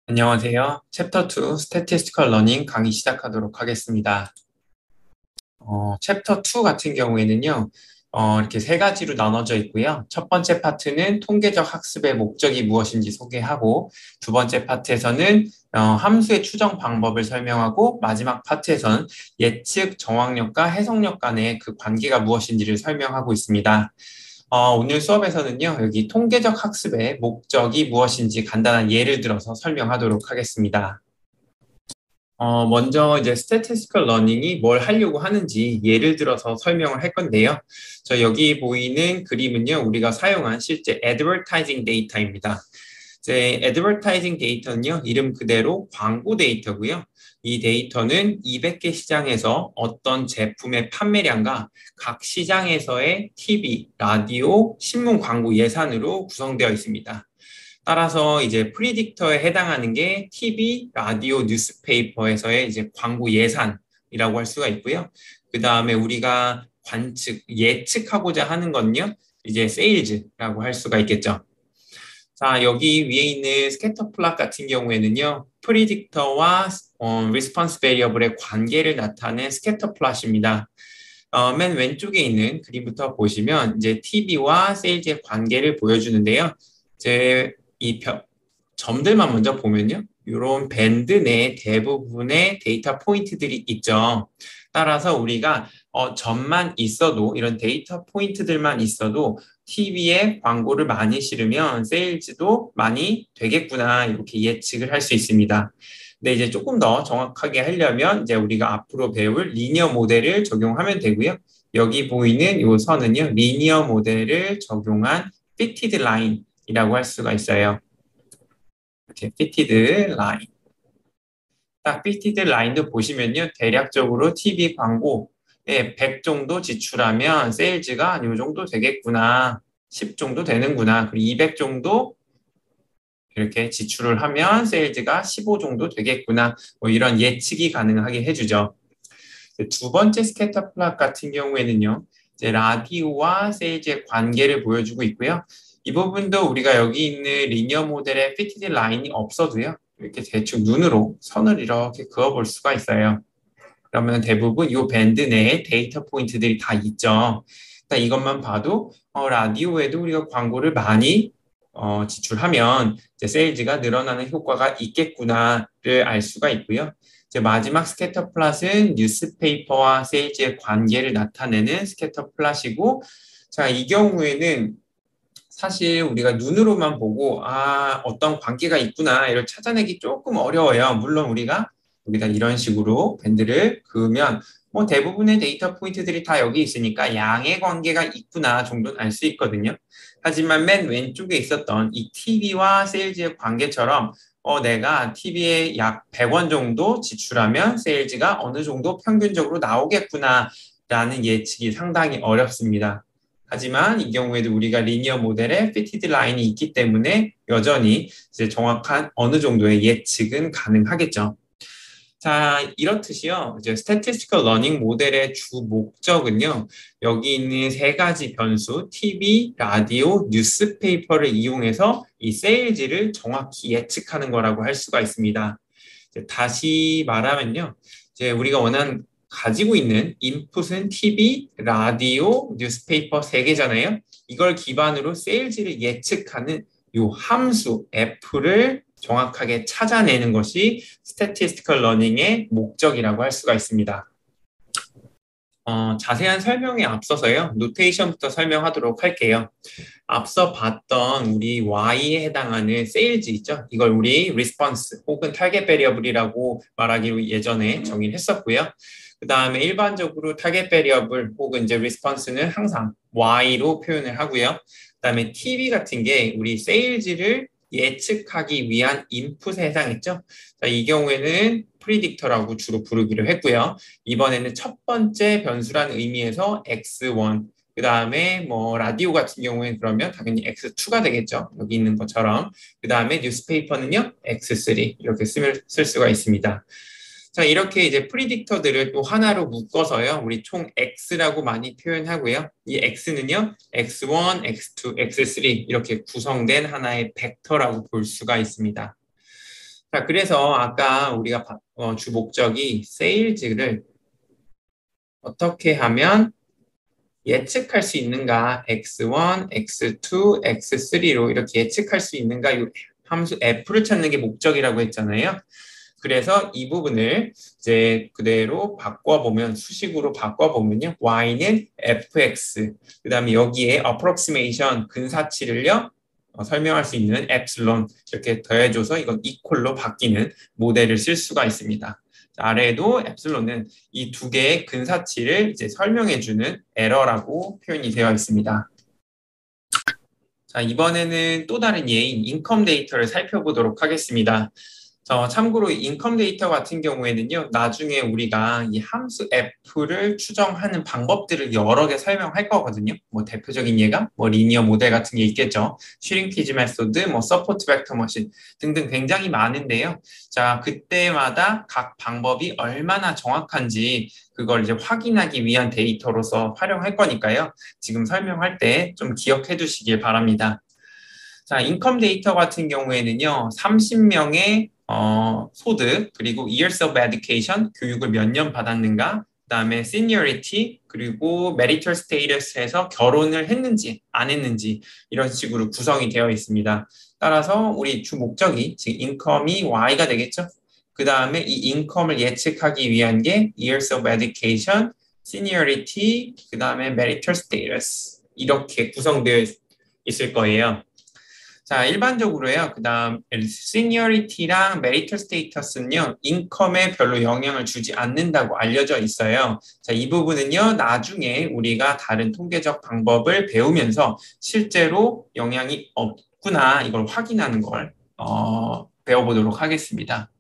안녕하세요. 챕터 2 Statistical Learning 강의 시작하도록 하겠습니다. 챕터 2 같은 경우에는요, 이렇게 세 가지로 나눠져 있고요. 첫 번째 파트는 통계적 학습의 목적이 무엇인지 소개하고, 두 번째 파트에서는 함수의 추정 방법을 설명하고, 마지막 파트에서는 예측, 정확력과 해석력 간의 그 관계가 무엇인지를 설명하고 있습니다. 오늘 수업에서는요, 여기 통계적 학습의 목적이 무엇인지 간단한 예를 들어서 설명하도록 하겠습니다. 먼저 이제 statistical learning이 뭘 하려고 하는지 예를 들어서 설명을 할 건데요. 여기 보이는 그림은요, 우리가 사용한 실제 advertising 데이터입니다. 이제 advertising 데이터는요, 이름 그대로 광고 데이터고요. 이 데이터는 200개 시장에서 어떤 제품의 판매량과 각 시장에서의 TV, 라디오, 신문 광고 예산으로 구성되어 있습니다. 따라서 이제 프리딕터에 해당하는 게 TV, 라디오, 뉴스페이퍼에서의 이제 광고 예산이라고 할 수가 있고요. 그 다음에 우리가 예측하고자 하는 건요, 이제 세일즈라고 할 수가 있겠죠. 자, 여기 위에 있는 스캐터 플롯 같은 경우에는요, 프리딕터와 리스폰스 베리어블의 관계를 나타낸 스캐터 플롯입니다. 맨 왼쪽에 있는 그림부터 보시면 이제 TV와 세일즈의 관계를 보여주는데요. 이제 점들만 먼저 보면요. 이런 밴드 내 대부분의 데이터 포인트들이 있죠. 따라서 우리가 점만 있어도 이런 데이터 포인트들만 있어도 TV에 광고를 많이 실으면 세일즈도 많이 되겠구나 이렇게 예측을 할 수 있습니다. 근데 이제 조금 더 정확하게 하려면 이제 우리가 앞으로 배울 리니어 모델을 적용하면 되고요. 여기 보이는 이 선은요. 리니어 모델을 적용한 fitted line이라고 할 수가 있어요. 이렇게 fitted line. 딱 fitted line도 보시면요. 대략적으로 TV 광고에 100 정도 지출하면 세일즈가 이 정도 되겠구나. 10 정도 되는구나. 그리고 200 정도 이렇게 지출을 하면 세일즈가 15 정도 되겠구나. 뭐 이런 예측이 가능하게 해주죠. 두 번째 스캐터 플롯 같은 경우에는요. 이제 라디오와 세일즈의 관계를 보여주고 있고요. 이 부분도 우리가 여기 있는 리니어 모델의 피티드 라인이 없어도요. 이렇게 대충 눈으로 선을 이렇게 그어볼 수가 있어요. 그러면 대부분 이 밴드 내에 데이터 포인트들이 다 있죠. 그러니까 이것만 봐도 라디오에도 우리가 광고를 많이 지출하면 이제 세일즈가 늘어나는 효과가 있겠구나를 알 수가 있고요. 이제 마지막 스캐터 플롯은 뉴스페이퍼와 세일즈의 관계를 나타내는 스캐터 플롯이고, 자, 이 경우에는 사실 우리가 눈으로만 보고 어떤 관계가 있구나 이걸 찾아내기 조금 어려워요. 물론 우리가 여기다 이런 식으로 밴드를 그으면 뭐 대부분의 데이터 포인트들이 다 여기 있으니까 양의 관계가 있구나 정도는 알 수 있거든요. 하지만 맨 왼쪽에 있었던 이 TV와 세일즈의 관계처럼 내가 TV에 약 100원 정도 지출하면 세일즈가 어느 정도 평균적으로 나오겠구나 라는 예측이 상당히 어렵습니다. 하지만 이 경우에도 우리가 리니어 모델에 피티드 라인이 있기 때문에 여전히 이제 정확한 어느 정도의 예측은 가능하겠죠. 자, 이렇듯이요. 이제 statistical learning 모델의 주 목적은요. 여기 있는 세 가지 변수, TV, 라디오, 뉴스페이퍼를 이용해서 이 세일즈를 정확히 예측하는 거라고 할 수가 있습니다. 다시 말하면요. 이제 우리가 가지고 있는 인풋은 TV, 라디오, 뉴스페이퍼 세 개잖아요. 이걸 기반으로 세일즈를 예측하는 이 함수 F를 정확하게 찾아내는 것이 statistical learning의 목적이라고 할 수가 있습니다. 자세한 설명에 앞서서요. 노테이션부터 설명하도록 할게요. 앞서 봤던 우리 Y에 해당하는 세일즈 있죠? 이걸 우리 response 혹은 타겟 베리어블이라고 말하기로 예전에 정의를 했었고요. 그 다음에 일반적으로 타겟 베리어블 혹은 이제 response는 항상 Y로 표현을 하고요. 그 다음에 TV 같은 게 우리 세일즈를 예측하기 위한 인풋에 해당했죠. 자, 이 경우에는 프리딕터라고 주로 부르기로 했고요. 이번에는 첫 번째 변수라는 의미에서 x1, 그 다음에 뭐 라디오 같은 경우에는 그러면 당연히 x2가 되겠죠. 여기 있는 것처럼. 그 다음에 뉴스페이퍼는요, x3 이렇게 쓸 수가 있습니다. 자, 이렇게 이제 프리딕터들을 또 하나로 묶어서요. 우리 총 X라고 많이 표현하고요. 이 X는요. X1, X2, X3 이렇게 구성된 하나의 벡터라고 볼 수가 있습니다. 자, 그래서 아까 우리가 주 목적이 세일즈를 어떻게 하면 예측할 수 있는가, x1, x2, x3로 이렇게 예측할 수 있는가, 이 함수 f를 찾는 게 목적이라고 했잖아요. 그래서 이 부분을 이제 그대로 바꿔보면, 수식으로 바꿔보면요. y는 fx, 그 다음에 여기에 approximation, 근사치를요, 설명할 수 있는 epsilon, 이렇게 더해줘서 이건 equal로 바뀌는 모델을 쓸 수가 있습니다. 아래에도 epsilon은 이 두 개의 근사치를 이제 설명해주는 에러라고 표현이 되어 있습니다. 자, 이번에는 또 다른 예인 인컴 데이터를 살펴보도록 하겠습니다. 참고로 인컴 데이터 같은 경우에는요, 나중에 우리가 이 함수 f를 추정하는 방법들을 여러 개 설명할 거거든요. 뭐 대표적인 예가 뭐 리니어 모델 같은 게 있겠죠. 슈링키지 메소드, 뭐 서포트 벡터 머신 등등 굉장히 많은데요. 자, 그때마다 각 방법이 얼마나 정확한지 그걸 이제 확인하기 위한 데이터로서 활용할 거니까요. 지금 설명할 때 좀 기억해 두시길 바랍니다. 자, 인컴 데이터 같은 경우에는요, 30명의 소득, 그리고 years of education, 교육을 몇 년 받았는가, 그다음에 seniority, 그리고 marital status에서 결혼을 했는지 안 했는지 이런 식으로 구성이 되어 있습니다. 따라서 우리 주 목적이 즉 인컴이 Y가 되겠죠. 그 다음에 이 인컴을 예측하기 위한 게 years of education, seniority, 그 다음에 marital status 이렇게 구성되어 있을 거예요. 자, 일반적으로요. 그다음 시니어리티랑 메리터 스테이터스는요. 인컴에 별로 영향을 주지 않는다고 알려져 있어요. 자, 이 부분은요. 나중에 우리가 다른 통계적 방법을 배우면서 실제로 영향이 없구나 이걸 확인하는 걸 배워보도록 하겠습니다.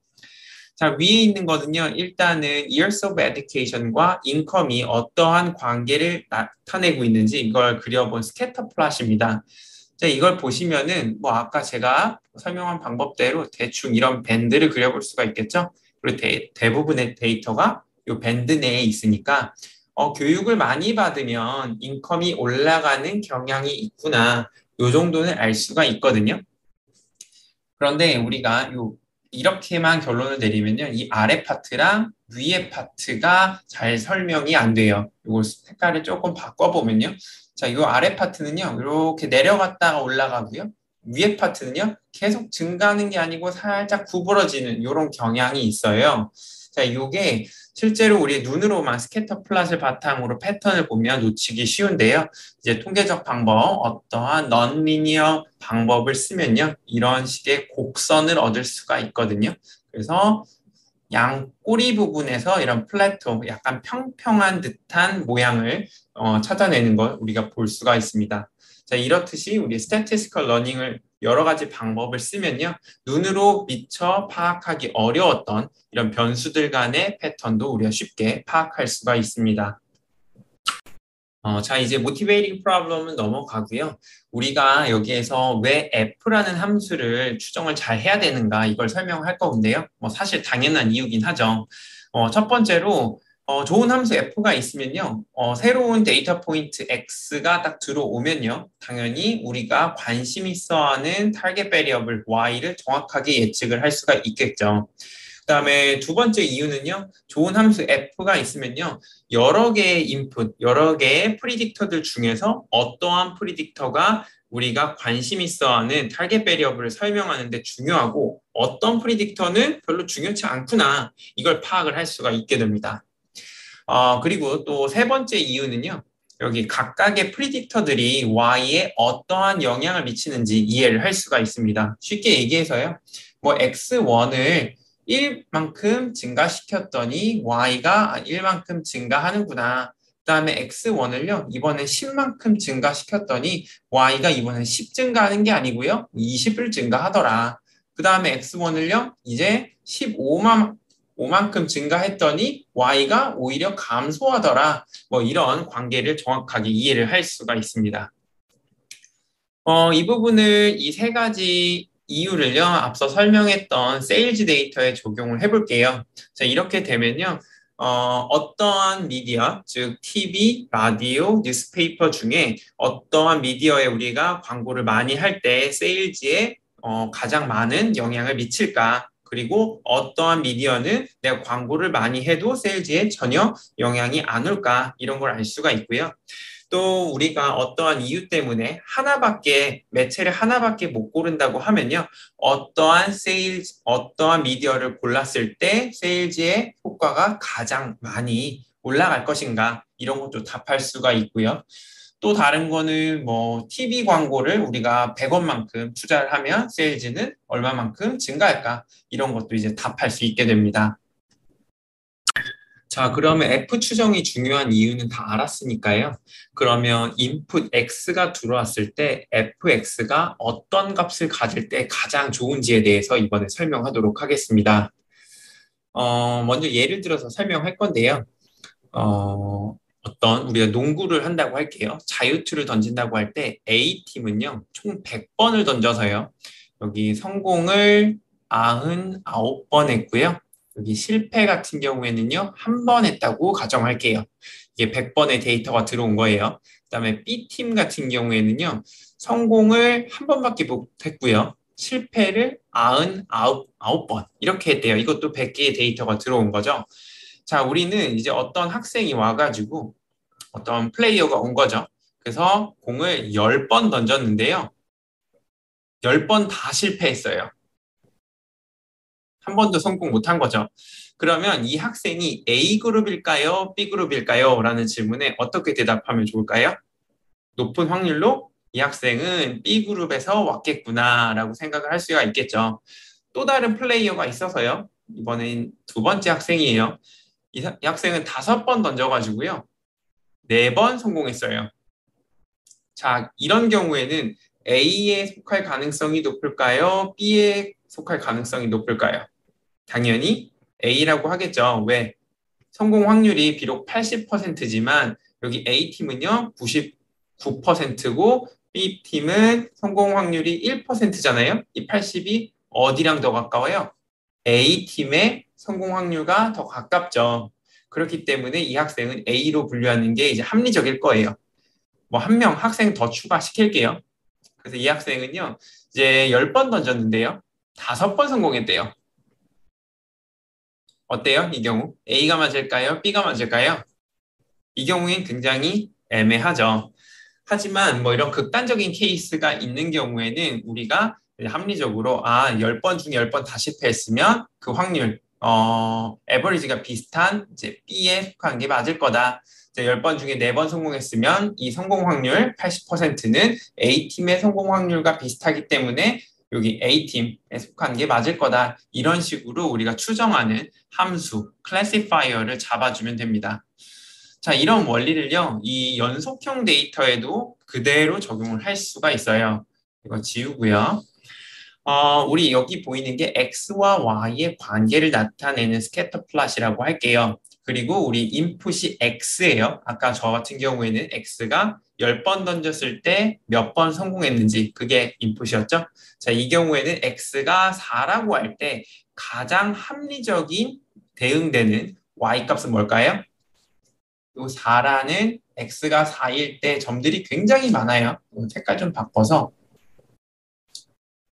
자, 위에 있는 거는요, 일단은 years of education과 income이 어떠한 관계를 나타내고 있는지 이걸 그려본 스캐터 플롯입니다. 자, 이걸 보시면은 뭐 아까 제가 설명한 방법대로 대충 이런 밴드를 그려볼 수가 있겠죠? 그리고 대부분의 데이터가 이 밴드 내에 있으니까 교육을 많이 받으면 인컴이 올라가는 경향이 있구나. 요 정도는 알 수가 있거든요. 그런데 우리가 이렇게만 결론을 내리면요. 이 아래 파트랑 위에 파트가 잘 설명이 안 돼요. 이걸 색깔을 조금 바꿔보면요. 자, 이 아래 파트는요. 이렇게 내려갔다가 올라가고요. 위에 파트는요. 계속 증가하는 게 아니고 살짝 구부러지는 이런 경향이 있어요. 자, 이게 실제로 우리 눈으로만 스캐터 플롯을 바탕으로 패턴을 보면 놓치기 쉬운데요. 이제 통계적 방법, 어떠한 넌리니어 방법을 쓰면요. 이런 식의 곡선을 얻을 수가 있거든요. 그래서 양 꼬리 부분에서 이런 플래토, 약간 평평한 듯한 모양을 찾아내는 걸 우리가 볼 수가 있습니다. 자, 이렇듯이 우리 statistical learning을 여러 가지 방법을 쓰면요. 눈으로 미처 파악하기 어려웠던 이런 변수들 간의 패턴도 우리가 쉽게 파악할 수가 있습니다. 자, 이제 motivating problem은 넘어가고요. 우리가 여기에서 왜 F라는 함수를 추정을 잘 해야 되는가 이걸 설명할 건데요. 뭐 사실 당연한 이유긴 하죠. 첫 번째로 좋은 함수 F가 있으면요. 새로운 데이터 포인트 X가 딱 들어오면요. 당연히 우리가 관심 있어 하는 타겟 베리어블 Y를 정확하게 예측을 할 수가 있겠죠. 그다음에 두 번째 이유는요. 좋은 함수 F가 있으면요. 여러 개의 인풋, 여러 개의 프리딕터들 중에서 어떠한 프리딕터가 우리가 관심 있어 하는 타겟 베리어블을 설명하는 데 중요하고 어떤 프리딕터는 별로 중요치 않구나. 이걸 파악을 할 수가 있게 됩니다. 그리고 또 세 번째 이유는요. 여기 각각의 프리딕터들이 Y에 어떠한 영향을 미치는지 이해를 할 수가 있습니다. 쉽게 얘기해서요. 뭐 X1을 1만큼 증가시켰더니 Y가 1만큼 증가하는구나. 그 다음에 X1을요, 이번에 10만큼 증가시켰더니 Y가 이번에 10 증가하는 게 아니고요, 20을 증가하더라. 그 다음에 X1을요, 이제 5만큼 증가했더니 Y가 오히려 감소하더라. 뭐 이런 관계를 정확하게 이해를 할 수가 있습니다. 이 부분을 이 세 가지 이유를요, 앞서 설명했던 세일즈 데이터에 적용을 해볼게요. 자, 이렇게 되면요, 어떠한 미디어, 즉 TV, 라디오, 뉴스페이퍼 중에 어떠한 미디어에 우리가 광고를 많이 할 때 세일즈에 가장 많은 영향을 미칠까? 그리고 어떠한 미디어는 내가 광고를 많이 해도 세일즈에 전혀 영향이 안 올까 이런 걸 알 수가 있고요. 또 우리가 어떠한 이유 때문에 매체를 하나밖에 못 고른다고 하면요. 어떠한 미디어를 골랐을 때 세일즈의 효과가 가장 많이 올라갈 것인가 이런 것도 답할 수가 있고요. 또 다른 거는 뭐 TV 광고를 우리가 100원만큼 투자를 하면 세일즈는 얼마만큼 증가할까 이런 것도 이제 답할 수 있게 됩니다. 자, 그러면 F 추정이 중요한 이유는 다 알았으니까요. 그러면 인풋 X가 들어왔을 때 FX가 어떤 값을 가질 때 가장 좋은지에 대해서 이번에 설명하도록 하겠습니다. 먼저 예를 들어서 설명할 건데요. 우리가 농구를 한다고 할게요. 자유투를 던진다고 할 때 A팀은요, 총 100번을 던져서요. 여기 성공을 99번 했고요. 여기 실패 같은 경우에는요, 한 번 했다고 가정할게요. 이게 100번의 데이터가 들어온 거예요. 그다음에 B팀 같은 경우에는요, 성공을 한 번밖에 못 했고요. 실패를 99번 이렇게 했대요. 이것도 100개의 데이터가 들어온 거죠. 자, 우리는 이제 어떤 학생이 와가지고 어떤 플레이어가 온 거죠. 그래서 공을 10번 던졌는데요. 10번 다 실패했어요. 한 번도 성공 못한 거죠. 그러면 이 학생이 A그룹일까요? B그룹일까요? 라는 질문에 어떻게 대답하면 좋을까요? 높은 확률로 이 학생은 B그룹에서 왔겠구나 라고 생각을 할 수가 있겠죠. 또 다른 플레이어가 있어서요. 이번엔 두 번째 학생이에요. 이 학생은 5번 던져가지고요. 4번 성공했어요. 자, 이런 경우에는 A에 속할 가능성이 높을까요? B에 속할 가능성이 높을까요? 당연히 A라고 하겠죠. 왜? 성공 확률이 비록 80%지만 여기 A팀은요, 99%고 B팀은 성공 확률이 1%잖아요. 이 80이 어디랑 더 가까워요? A팀의 성공 확률과 더 가깝죠. 그렇기 때문에 이 학생은 A로 분류하는 게 이제 합리적일 거예요. 뭐 한 명 학생 더 추가시킬게요. 그래서 이 학생은요, 이제 10번 던졌는데요. 5번 성공했대요. 어때요? 이 경우? A가 맞을까요? B가 맞을까요? 이 경우엔 굉장히 애매하죠. 하지만 뭐 이런 극단적인 케이스가 있는 경우에는 우리가 합리적으로 10번 중에 10번 다 실패했으면 그 확률 에버리지가 비슷한 이제 B에 속한 게 맞을 거다. 10번 중에 4번 성공했으면 이 성공 확률 80%는 A팀의 성공 확률과 비슷하기 때문에 여기 A팀에 속한 게 맞을 거다. 이런 식으로 우리가 추정하는 함수, 클래시파이어를 잡아주면 됩니다. 자, 이런 원리를요, 이 연속형 데이터에도 그대로 적용을 할 수가 있어요. 이거 지우고요. 우리 여기 보이는 게 X와 Y의 관계를 나타내는 스캐터 플롯이라고 할게요. 그리고 우리 인풋이 X예요. 아까 저 같은 경우에는 X가 10번 던졌을 때 몇 번 성공했는지 그게 인풋이었죠. 자, 이 경우에는 X가 4라고 할 때 가장 합리적인 대응되는 Y 값은 뭘까요? 요 4라는 X가 4일 때 점들이 굉장히 많아요. 색깔 좀 바꿔서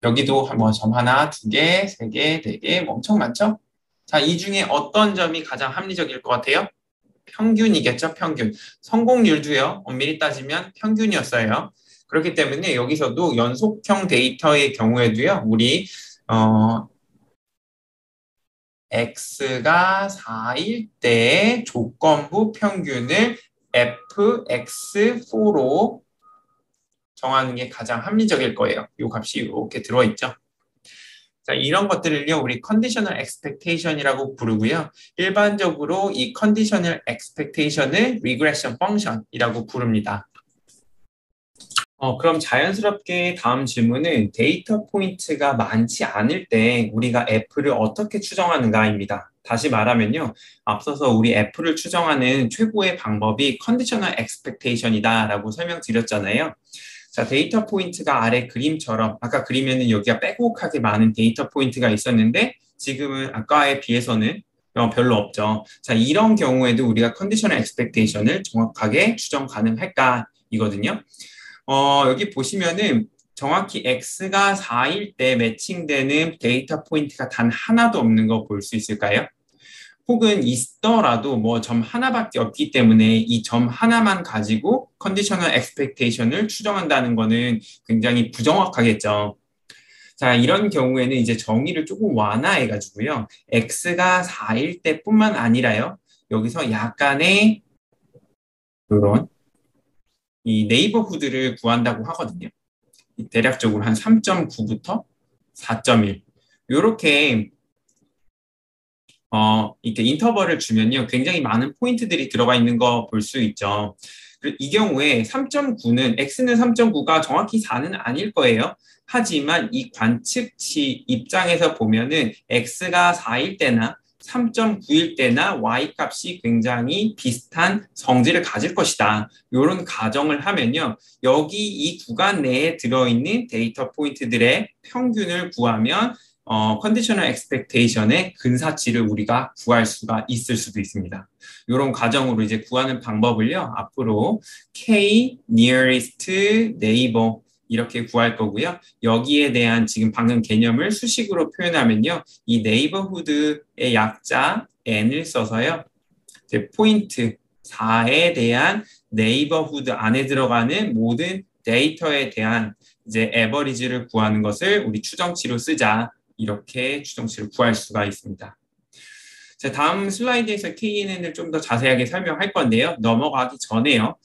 여기도 한번 점 하나, 2개, 3개, 4개 엄청 많죠? 자, 이 중에 어떤 점이 가장 합리적일 것 같아요? 평균이겠죠, 평균. 성공률도요, 엄밀히 따지면 평균이었어요. 그렇기 때문에 여기서도 연속형 데이터의 경우에도요, 우리 X가 4일 때 조건부 평균을 fx4로 정하는 게 가장 합리적일 거예요. 이 값이 이렇게 들어있죠. 자, 이런 것들을요, 우리 컨디셔널 엑스펙테이션이라고 부르고요. 일반적으로 이 컨디셔널 엑스펙테이션을 리그레션 펑션이라고 부릅니다. 그럼 자연스럽게 다음 질문은 데이터 포인트가 많지 않을 때 우리가 F를 어떻게 추정하는가입니다. 다시 말하면요. 앞서서 우리 F를 추정하는 최고의 방법이 컨디셔널 엑스펙테이션이다라고 설명드렸잖아요. 자, 데이터 포인트가 아래 그림처럼 아까 그림에는 여기가 빼곡하게 많은 데이터 포인트가 있었는데 지금은 아까에 비해서는 별로 없죠. 자, 이런 경우에도 우리가 컨디셔널 엑스펙테이션을 정확하게 추정 가능할까 이거든요. 여기 보시면은 정확히 x가 4일 때 매칭되는 데이터 포인트가 단 하나도 없는 거 볼 수 있을까요? 혹은 있더라도 뭐 점 하나밖에 없기 때문에 이 점 하나만 가지고 컨디셔널 엑스펙테이션을 추정한다는 거는 굉장히 부정확하겠죠. 자, 이런 경우에는 이제 정의를 조금 완화해 가지고요. x가 4일 때뿐만 아니라요. 여기서 약간의 이런 이 네이버후드를 구한다고 하거든요. 대략적으로 한 3.9부터 4.1 이렇게 이렇게 인터벌을 주면요. 굉장히 많은 포인트들이 들어가 있는 거 볼 수 있죠. 이 경우에 3.9는 x는 3.9가 정확히 4는 아닐 거예요. 하지만 이 관측치 입장에서 보면은 x가 4일 때나 3.9일 때나 y 값이 굉장히 비슷한 성질을 가질 것이다. 이런 가정을 하면요. 여기 이 구간 내에 들어있는 데이터 포인트들의 평균을 구하면 컨디셔널 엑스펙테이션의 근사치를 우리가 구할 수가 있을 수도 있습니다. 이런 과정으로 이제 구하는 방법을요. 앞으로 K nearest neighbor 이렇게 구할 거고요. 여기에 대한 지금 방금 개념을 수식으로 표현하면요. 이 neighborhood의 약자 n을 써서요. 이제 포인트 4에 대한 neighborhood 안에 들어가는 모든 데이터에 대한 이제 에버리지를 구하는 것을 우리 추정치로 쓰자. 이렇게 추정치를 구할 수가 있습니다. 자, 다음 슬라이드에서 KNN을 좀 더 자세하게 설명할 건데요. 넘어가기 전에요.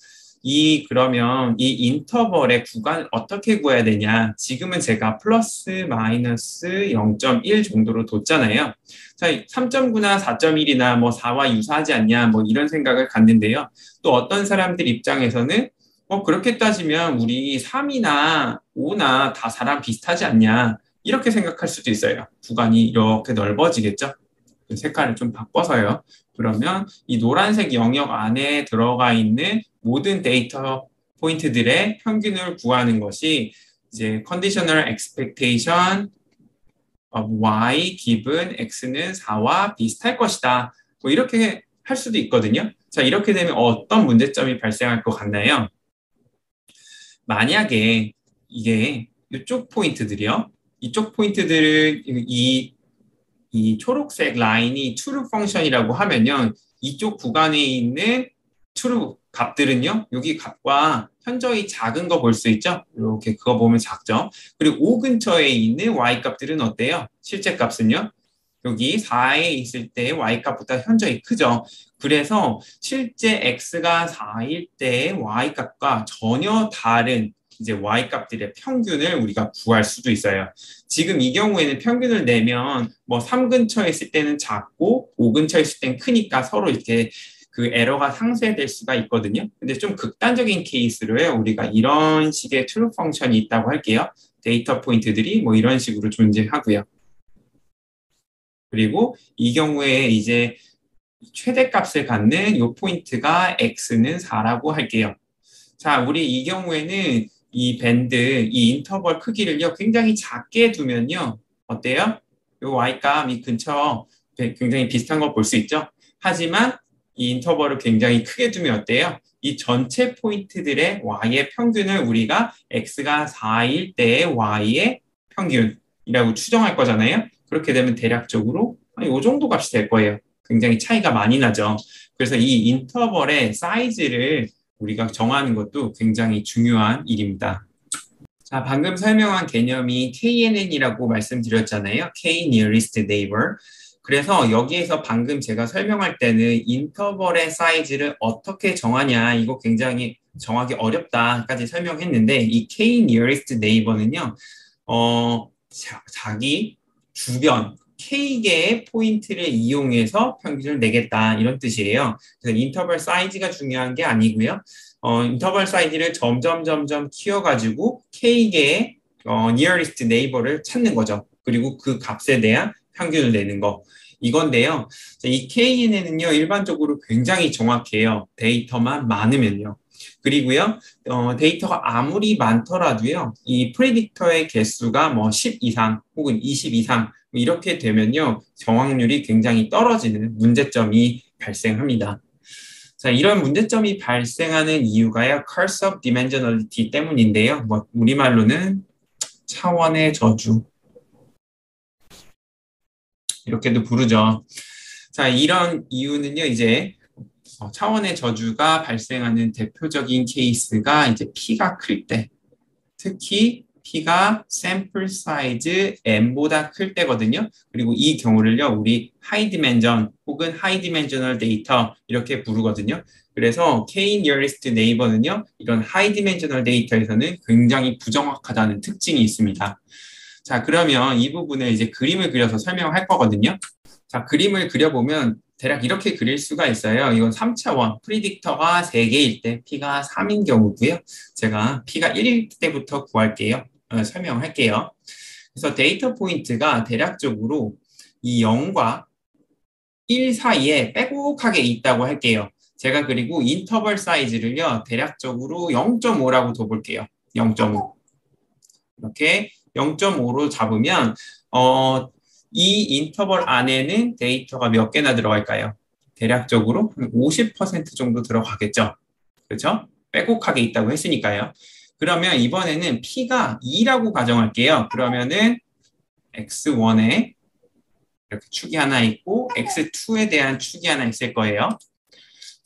그러면 이 인터벌의 구간을 어떻게 구해야 되냐. 지금은 제가 플러스 마이너스 0.1 정도로 뒀잖아요. 자, 3.9나 4.1이나 뭐 4와 유사하지 않냐 뭐 이런 생각을 갖는데요. 또 어떤 사람들 입장에서는 그렇게 따지면 우리 3이나 5나 다 4랑 비슷하지 않냐. 이렇게 생각할 수도 있어요. 구간이 이렇게 넓어지겠죠? 색깔을 좀 바꿔서요. 그러면 이 노란색 영역 안에 들어가 있는 모든 데이터 포인트들의 평균을 구하는 것이 이제 conditional expectation of y given x는 4와 비슷할 것이다. 뭐 이렇게 할 수도 있거든요. 자, 이렇게 되면 어떤 문제점이 발생할 것 같나요? 만약에 이게 이쪽 포인트들이요. 이쪽 포인트들을 이 초록색 라인이 true 펑션이라고 하면요. 이쪽 구간에 있는 true 값들은요. 여기 값과 현저히 작은 거 볼 수 있죠? 이렇게 그거 보면 작죠? 그리고 O 근처에 있는 Y 값들은 어때요? 실제 값은요? 여기 4에 있을 때 Y값보다 현저히 크죠. 그래서 실제 X가 4일 때의 Y값과 전혀 다른 이제 Y값들의 평균을 우리가 구할 수도 있어요. 지금 이 경우에는 평균을 내면 뭐 3 근처에 있을 때는 작고 5 근처에 있을 때는 크니까 서로 이렇게 그 에러가 상쇄될 수가 있거든요. 근데 좀 극단적인 케이스로요. 우리가 이런 식의 트루 펑션이 있다고 할게요. 데이터 포인트들이 뭐 이런 식으로 존재하고요. 그리고 이 경우에 이제 최대값을 갖는 이 포인트가 x는 4라고 할게요. 자, 우리 이 경우에는 이 밴드, 이 인터벌 크기를요, 굉장히 작게 두면요. 어때요? 이 y값 이 근처 굉장히 비슷한 거 볼 수 있죠? 하지만 이 인터벌을 굉장히 크게 두면 어때요? 이 전체 포인트들의 y의 평균을 우리가 x가 4일 때의 y의 평균이라고 추정할 거잖아요. 그렇게 되면 대략적으로 이 정도 값이 될 거예요. 굉장히 차이가 많이 나죠. 그래서 이 인터벌의 사이즈를 우리가 정하는 것도 굉장히 중요한 일입니다. 자, 방금 설명한 개념이 KNN이라고 말씀드렸잖아요. K nearest neighbor. 그래서 여기에서 방금 제가 설명할 때는 인터벌의 사이즈를 어떻게 정하냐, 이거 굉장히 정하기 어렵다까지 설명했는데, 이 K nearest neighbor는요, 자기 주변 K개의 포인트를 이용해서 평균을 내겠다 이런 뜻이에요. 그래서 인터벌 사이즈가 중요한 게 아니고요. 인터벌 사이즈를 점점 키워가지고 K개의 nearest neighbor를 찾는 거죠. 그리고 그 값에 대한 평균을 내는 거. 이건데요. 이 KNN은요, 일반적으로 굉장히 정확해요. 데이터만 많으면요. 그리고요, 데이터가 아무리 많더라도요, 이 프레딕터의 개수가 뭐 10 이상 혹은 20 이상 이렇게 되면요, 정확률이 굉장히 떨어지는 문제점이 발생합니다. 자, 이런 문제점이 발생하는 이유가요, curse of dimensionality 때문인데요. 뭐 우리말로는 차원의 저주 이렇게도 부르죠. 자, 이런 이유는요, 이제 차원의 저주가 발생하는 대표적인 케이스가 이제 P가 클 때, 특히 P가 샘플 사이즈 N보다 클 때거든요. 그리고 이 경우를요, 우리 하이 디멘전 혹은 하이 디멘셔널 데이터 이렇게 부르거든요. 그래서 K nearest neighbor는요, 이런 하이 디멘셔널 데이터에서는 굉장히 부정확하다는 특징이 있습니다. 자, 그러면 이 부분을 이제 그림을 그려서 설명할 거거든요. 자, 그림을 그려보면 대략 이렇게 그릴 수가 있어요. 이건 3차원, 프리딕터가 3개일 때 P가 3인 경우고요. 제가 P가 1일 때부터 구할게요. 설명할게요. 그래서 데이터 포인트가 대략적으로 이 0과 1 사이에 빼곡하게 있다고 할게요. 제가 그리고 인터벌 사이즈를요, 대략적으로 0.5라고 둬볼게요. 0.5. 이렇게 0.5로 잡으면 이 인터벌 안에는 데이터가 몇 개나 들어갈까요? 대략적으로 50% 정도 들어가겠죠. 그렇죠? 빼곡하게 있다고 했으니까요. 그러면 이번에는 P가 2라고 가정할게요. 그러면은 X1에 이렇게 축이 하나 있고 X2에 대한 축이 하나 있을 거예요.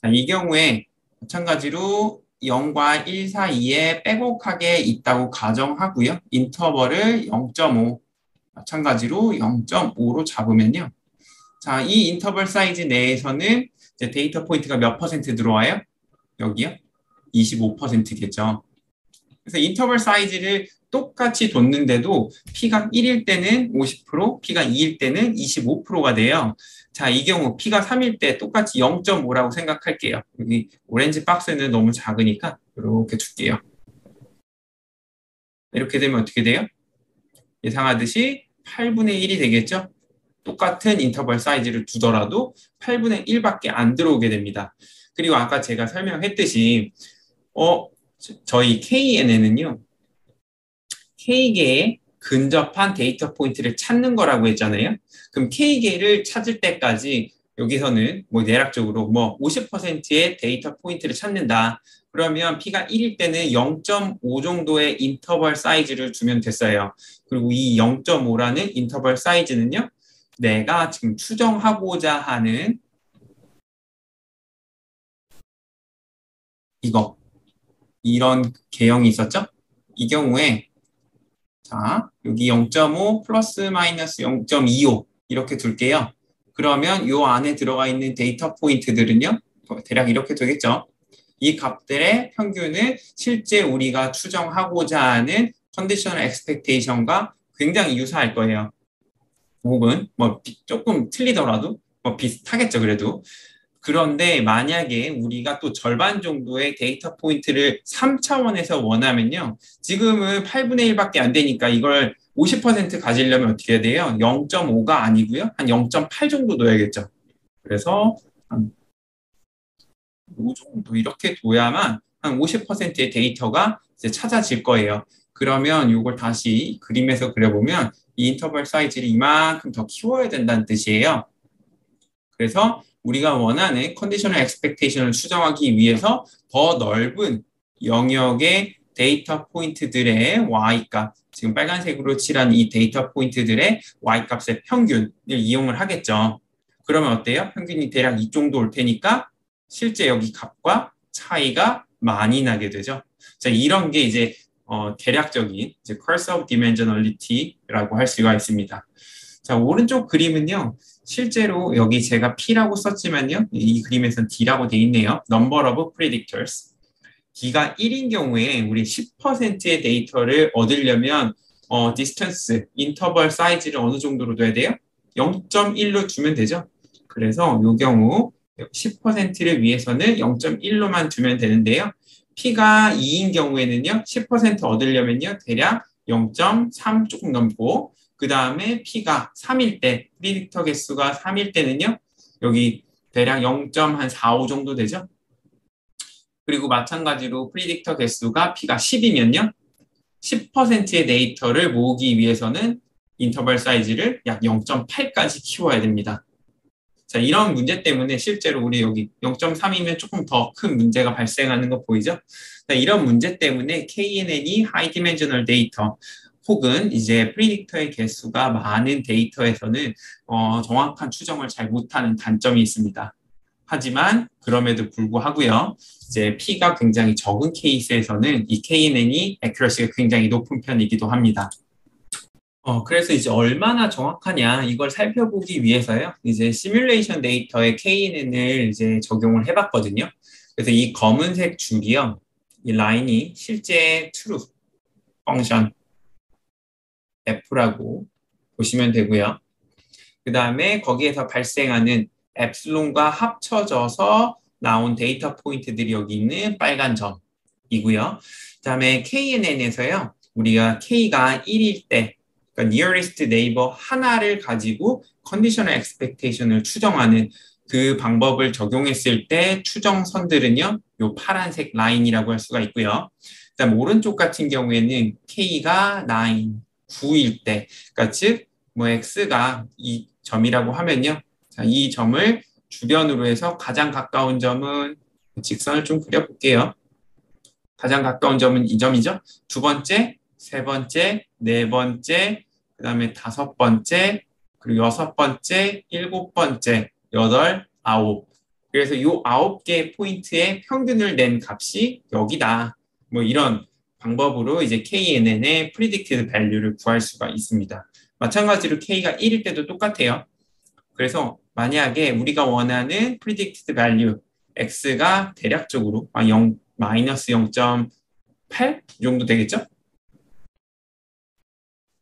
자, 이 경우에 마찬가지로 0과 1 사이에 빼곡하게 있다고 가정하고요. 인터벌을 0.5, 마찬가지로 0.5로 잡으면요. 자, 이 인터벌 사이즈 내에서는 이제 데이터 포인트가 몇 퍼센트 들어와요? 여기요? 25%겠죠. 그래서 인터벌 사이즈를 똑같이 뒀는데도 P가 1일 때는 50%, P가 2일 때는 25%가 돼요. 자, 이 경우 P가 3일 때 똑같이 0.5라고 생각할게요. 여기 오렌지 박스는 너무 작으니까 이렇게 줄게요. 이렇게 되면 어떻게 돼요? 예상하듯이 8분의 1이 되겠죠? 똑같은 인터벌 사이즈를 두더라도 8분의 1밖에 안 들어오게 됩니다. 그리고 아까 제가 설명했듯이 저희 KNN은요. K개에 근접한 데이터 포인트를 찾는 거라고 했잖아요. 그럼 K개를 찾을 때까지 여기서는 뭐 대략적으로 뭐 50%의 데이터 포인트를 찾는다. 그러면 P가 1일 때는 0.5 정도의 인터벌 사이즈를 주면 됐어요. 그리고 이 0.5라는 인터벌 사이즈는요. 내가 지금 추정하고자 하는 이런 개형이 있었죠? 이 경우에 자, 여기 0.5 플러스 마이너스 0.25 이렇게 둘게요. 그러면 이 안에 들어가 있는 데이터 포인트들은요. 대략 이렇게 되겠죠. 이 값들의 평균은 실제 우리가 추정하고자 하는 컨디셔널 엑스펙테이션과 굉장히 유사할 거예요. 혹은 뭐 조금 틀리더라도 뭐 비슷하겠죠, 그래도. 그런데 만약에 우리가 또 절반 정도의 데이터 포인트를 3차원에서 원하면요. 지금은 8분의 1밖에 안 되니까 이걸 50% 가지려면 어떻게 해야 돼요? 0.5가 아니고요. 한 0.8 정도 넣어야겠죠. 그래서 한 이 정도 이렇게 둬야만 한 50%의 데이터가 이제 찾아질 거예요. 그러면 이걸 다시 그림에서 그려보면 이 인터벌 사이즈를 이만큼 더 키워야 된다는 뜻이에요. 그래서 우리가 원하는 컨디셔널 엑스펙테이션을 추정하기 위해서 더 넓은 영역의 데이터 포인트들의 y값, 지금 빨간색으로 칠한 이 데이터 포인트들의 y값의 평균을 이용을 하겠죠. 그러면 어때요? 평균이 대략 이 정도 올 테니까 실제 여기 값과 차이가 많이 나게 되죠. 자, 이런 게 이제 대략적인 이제 curse of dimensionality라고 할 수가 있습니다. 자, 오른쪽 그림은요. 실제로 여기 제가 P라고 썼지만요. 이 그림에서는 D라고 돼 있네요. Number of predictors. D가 1인 경우에 우리 10%의 데이터를 얻으려면 distance, 인터벌 사이즈를 어느 정도로 둬야 돼요? 0.1로 주면 되죠. 그래서 이 경우 10%를 위해서는 0.1로만 주면 되는데요. P가 2인 경우에는요. 10% 얻으려면요. 대략 0.3 조금 넘고 그 다음에 P가 3일 때, 프리딕터 개수가 3일 때는요. 여기 대략 0.45 정도 되죠. 그리고 마찬가지로 프리딕터 개수가 P가 10이면요. 10%의 데이터를 모으기 위해서는 인터벌 사이즈를 약 0.8까지 키워야 됩니다. 자, 이런 문제 때문에 실제로 우리 여기 0.3이면 조금 더 큰 문제가 발생하는 거 보이죠? 자, 이런 문제 때문에 KNN이 하이 디멘셔널 데이터, 혹은 이제 프리딕터의 개수가 많은 데이터에서는 정확한 추정을 잘 못하는 단점이 있습니다. 하지만 그럼에도 불구하고요, 이제 P가 굉장히 적은 케이스에서는 이 KNN이 accuracy가 굉장히 높은 편이기도 합니다. 그래서 이제 얼마나 정확하냐 이걸 살펴보기 위해서요. 이제 시뮬레이션 데이터에 KNN을 이제 적용을 해봤거든요. 그래서 이 검은색 줄이요, 이 라인이 실제 true 펑션 F라고 보시면 되고요. 그 다음에 거기에서 발생하는 엡실론과 합쳐져서 나온 데이터 포인트들이 여기 있는 빨간 점이고요. 그 다음에 KNN에서요, 우리가 K가 1일 때, 그러니까 nearest neighbor 하나를 가지고 conditional expectation을 추정하는 그 방법을 적용했을 때 추정선들은요, 요 파란색 라인이라고 할 수가 있고요. 그 다음 오른쪽 같은 경우에는 K가 9일 때, 그러니까 즉, X가 이 점이라고 하면요. 자, 이 점을 주변으로 해서 가장 가까운 점은 직선을 좀 그려볼게요. 가장 가까운 점은 이 점이죠. 두 번째, 세 번째, 네 번째, 그 다음에 다섯 번째, 그리고 여섯 번째, 일곱 번째, 여덟, 아홉. 그래서 이 9개의 포인트의 평균을 낸 값이 여기다. 뭐 이런 방법으로 이제 KNN의 predicted value를 구할 수가 있습니다. 마찬가지로 K가 1일 때도 똑같아요. 그래서 만약에 우리가 원하는 predicted value X가 대략적으로 마이너스 0.8 정도 되겠죠?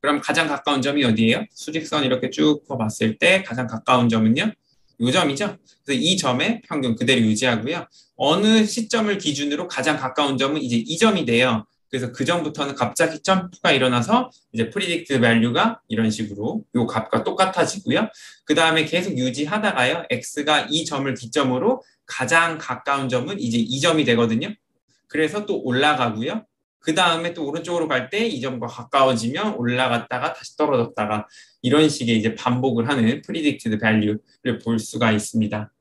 그럼 가장 가까운 점이 어디예요? 수직선 이렇게 쭉 봤을 때 가장 가까운 점은요? 이 점이죠. 그래서 이 점의 평균 그대로 유지하고요. 어느 시점을 기준으로 가장 가까운 점은 이제 이 점이 돼요. 그래서 그 점부터는 갑자기 점프가 일어나서 이제 프리딕트 밸류가 이런 식으로 이 값과 똑같아지고요. 그 다음에 계속 유지하다가요. x가 이 점을 기점으로 가장 가까운 점은 이제 이 점이 되거든요. 그래서 또 올라가고요. 그 다음에 또 오른쪽으로 갈 때 이 점과 가까워지면 올라갔다가 다시 떨어졌다가 이런 식의 이제 반복을 하는 predicted value를 볼 수가 있습니다.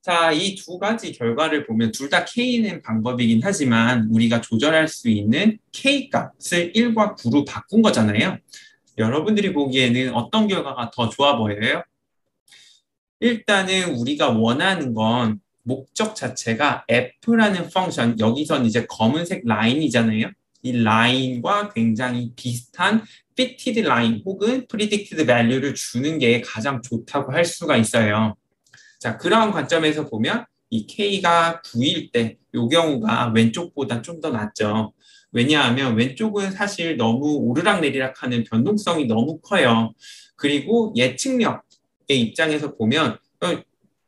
자, 이 두 가지 결과를 보면 둘 다 K는 방법이긴 하지만 우리가 조절할 수 있는 K 값을 1과 9로 바꾼 거잖아요. 여러분들이 보기에는 어떤 결과가 더 좋아 보여요? 일단은 우리가 원하는 건 목적 자체가 F라는 펑션, 여기선 이제 검은색 라인이잖아요. 이 라인과 굉장히 비슷한 fitted 라인 혹은 predicted value를 주는 게 가장 좋다고 할 수가 있어요. 자, 그런 관점에서 보면 이 K가 9일 때 이 경우가 왼쪽보다 좀 더 낫죠. 왜냐하면 왼쪽은 사실 너무 오르락내리락하는 변동성이 너무 커요. 그리고 예측력의 입장에서 보면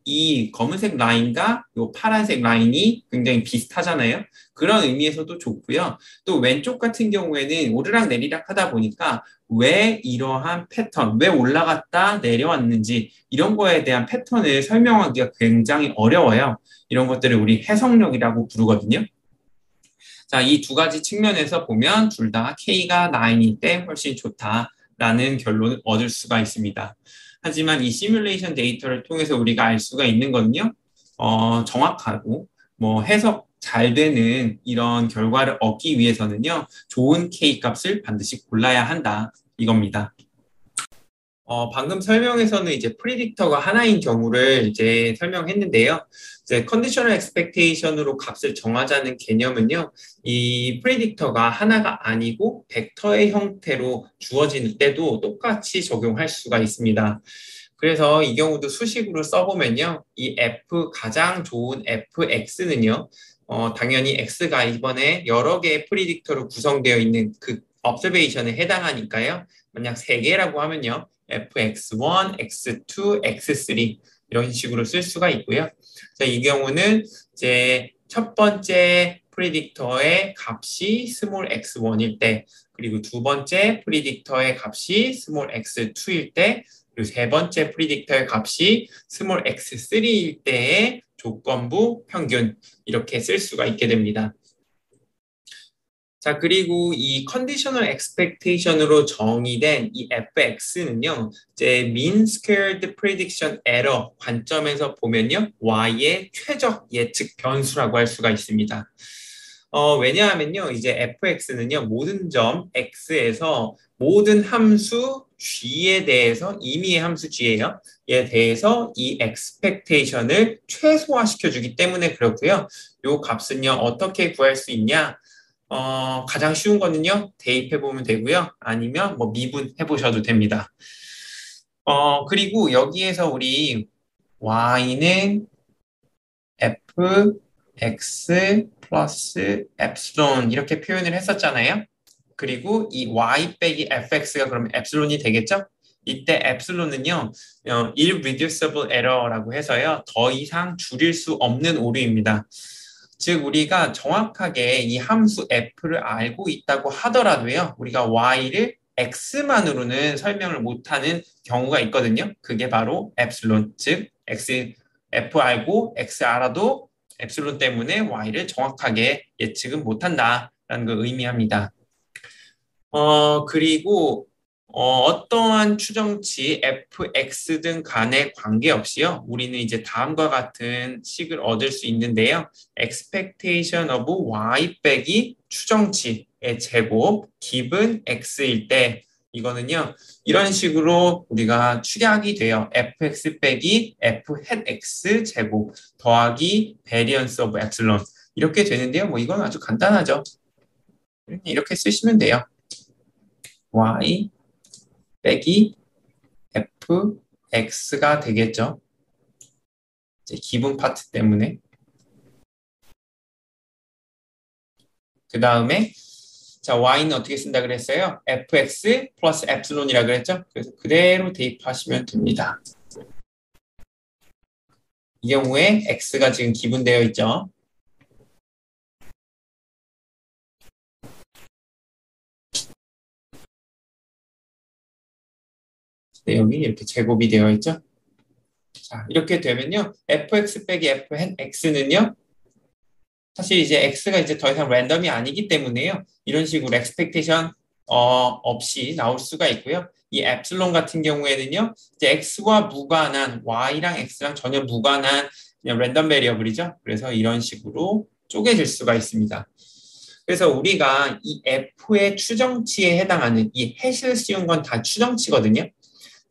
이 검은색 라인과 이 파란색 라인이 굉장히 비슷하잖아요. 그런 의미에서도 좋고요. 또 왼쪽 같은 경우에는 오르락내리락 하다 보니까 왜 이러한 패턴, 왜 올라갔다 내려왔는지 이런 거에 대한 패턴을 설명하기가 굉장히 어려워요. 이런 것들을 우리 해석력이라고 부르거든요. 자, 이 두 가지 측면에서 보면 둘 다 K가 9일 때 훨씬 좋다라는 결론을 얻을 수가 있습니다. 하지만 이 시뮬레이션 데이터를 통해서 우리가 알 수가 있는 거는요, 정확하고 뭐 해석 잘 되는 이런 결과를 얻기 위해서는요, 좋은 K 값을 반드시 골라야 한다 이겁니다. 방금 설명에서는 이제 프리딕터가 하나인 경우를 이제 설명했는데요. 이제 컨디셔널 엑스펙테이션으로 값을 정하자는 개념은요. 이 프리딕터가 하나가 아니고 벡터의 형태로 주어질 때도 똑같이 적용할 수가 있습니다. 그래서 이 경우도 수식으로 써보면요. 이 F 가장 좋은 FX는요. 당연히 X가 이번에 여러 개의 프리딕터로 구성되어 있는 그 observation에 해당하니까요. 만약 3개라고 하면요. fx1, x2, x3 이런 식으로 쓸 수가 있고요. 자, 이 경우는 이제 첫 번째 프리딕터의 값이 스몰 x1일 때, 그리고 두 번째 프리딕터의 값이 스몰 x2일 때, 그리고 세 번째 프리딕터의 값이 스몰 x3일 때의 조건부 평균 이렇게 쓸 수가 있게 됩니다. 자, 그리고 이 컨디셔널 엑스펙테이션으로 정의된 이 fx는요, 이제 mean squared prediction error 관점에서 보면요, y의 최적 예측 변수라고 할 수가 있습니다. 왜냐하면요, 이제 fx는요, 모든 점 x에서 모든 함수 g에 대해서, 임의의 함수 g예요. 에 대해서 이 expectation을 최소화시켜주기 때문에 그렇고요. 요 값은요, 어떻게 구할 수 있냐? 가장 쉬운 거는요, 대입해보면 되고요. 아니면 뭐 미분해보셔도 됩니다. 그리고 여기에서 우리 y는 fx 플러스 엡실론 이렇게 표현을 했었잖아요. 그리고 이 y 빼기 fx가 그러면 엡실론이 되겠죠? 이때 엡실론은요, irreducible error라고 해서요, 더 이상 줄일 수 없는 오류입니다. 즉, 우리가 정확하게 이 함수 f를 알고 있다고 하더라도요, 우리가 y를 x만으로는 설명을 못하는 경우가 있거든요. 그게 바로 엡실론, 즉 f 알고 x 알아도 엡실론 때문에 y를 정확하게 예측은 못한다라는 걸 의미합니다. 그리고 어떠한 추정치 fx 등 간에 관계없이요. 우리는 이제 다음과 같은 식을 얻을 수 있는데요. expectation of y 빼기 추정치의 제곱 기분 x일 때 이거는요. 이런 식으로 우리가 축약이 돼요. fx 빼기 f hat x 제곱 더하기 variance of epsilon 이렇게 되는데요. 뭐 이건 아주 간단하죠. 이렇게 쓰시면 돼요. y 빼기 fx가 되겠죠. 이제 기분 파트 때문에. 그 다음에 자 y는 어떻게 쓴다 그랬어요? fx 플러스 엡실론이라 그랬죠. 그래서 그대로 대입하시면 됩니다. 이 경우에 x가 지금 기분되어 있죠. 네, 여기 이렇게 제곱이 되어 있죠. 자, 이렇게 되면요. fx 빼기 fx는요. 사실 이제 x가 이제 더 이상 랜덤이 아니기 때문에요. 이런 식으로 expectation 없이 나올 수가 있고요. 이 엡실론 같은 경우에는요. 이제 x와 무관한 y랑 x랑 전혀 무관한 그냥 랜덤 베리어블이죠. 그래서 이런 식으로 쪼개질 수가 있습니다. 그래서 우리가 이 f의 추정치에 해당하는 이 해시를 씌운 건 다 추정치거든요.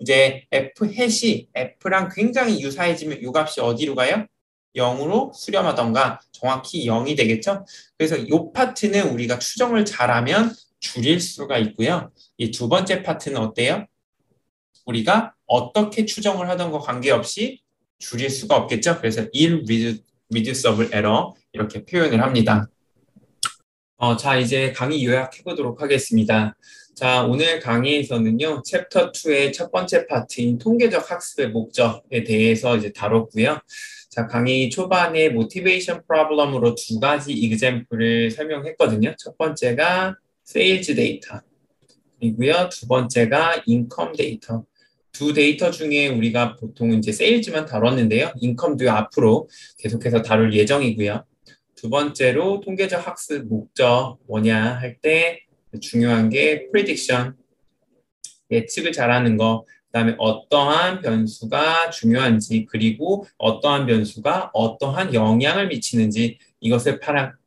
이제 f 해시 f랑 굉장히 유사해지면 이 값이 어디로 가요? 0으로 수렴하던가 정확히 0이 되겠죠? 그래서 이 파트는 우리가 추정을 잘하면 줄일 수가 있고요. 이 두 번째 파트는 어때요? 우리가 어떻게 추정을 하던 거 관계없이 줄일 수가 없겠죠? 그래서 irreducible error 이렇게 표현을 합니다. 자, 이제 강의 요약해 보도록 하겠습니다. 자, 오늘 강의에서는요, 챕터 2의 첫 번째 파트인 통계적 학습의 목적에 대해서 이제 다뤘고요. 자, 강의 초반에 모티베이션 프로블럼으로 두 가지 example을 설명했거든요. 첫 번째가 세일즈 데이터, 이고요. 두 번째가 인컴 데이터. 두 데이터 중에 우리가 보통 이제 세일즈만 다뤘는데요. 인컴도 앞으로 계속해서 다룰 예정이고요. 두 번째로 통계적 학습 목적 뭐냐 할 때 중요한 게 prediction, 예측을 잘하는 거, 그다음에 어떠한 변수가 중요한지, 그리고 어떠한 변수가 어떠한 영향을 미치는지 이것을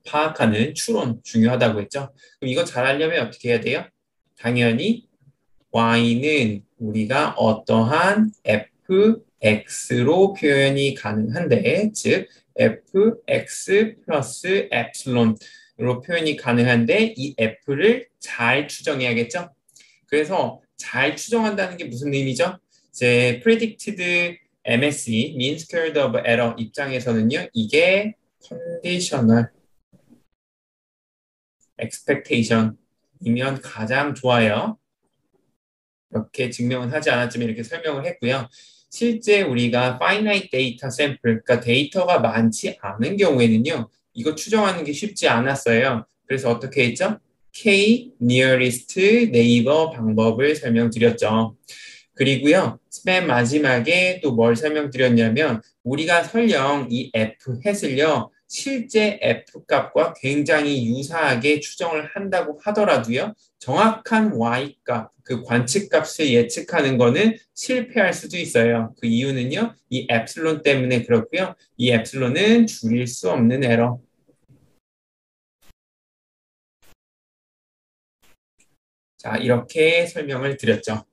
파악하는 추론 중요하다고 했죠. 그럼 이거 잘하려면 어떻게 해야 돼요? 당연히 y는 우리가 어떠한 fx로 표현이 가능한데, 즉 fx 플러스 엡실론으로 표현이 가능한데 이 f를 잘 추정해야겠죠. 그래서 잘 추정한다는 게 무슨 의미죠? 이제 predicted MSE, mean squared of error 입장에서는요, 이게 conditional expectation이면 가장 좋아요. 이렇게 증명은 하지 않았지만 이렇게 설명을 했고요. 실제 우리가 finite data sample, 그러니까 데이터가 많지 않은 경우에는요, 이거 추정하는 게 쉽지 않았어요. 그래서 어떻게 했죠? K nearest neighbor 방법을 설명드렸죠. 그리고요, 맨 마지막에 또 뭘 설명드렸냐면, 우리가 설령 이 F 햇을요, 실제 F 값과 굉장히 유사하게 추정을 한다고 하더라도요, 정확한 Y 값, 그 관측 값을 예측하는 거는 실패할 수도 있어요. 그 이유는요, 이 엡실론 때문에 그렇고요, 이 엡실론은 줄일 수 없는 에러. 자, 이렇게 설명을 드렸죠.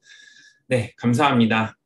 네, 감사합니다.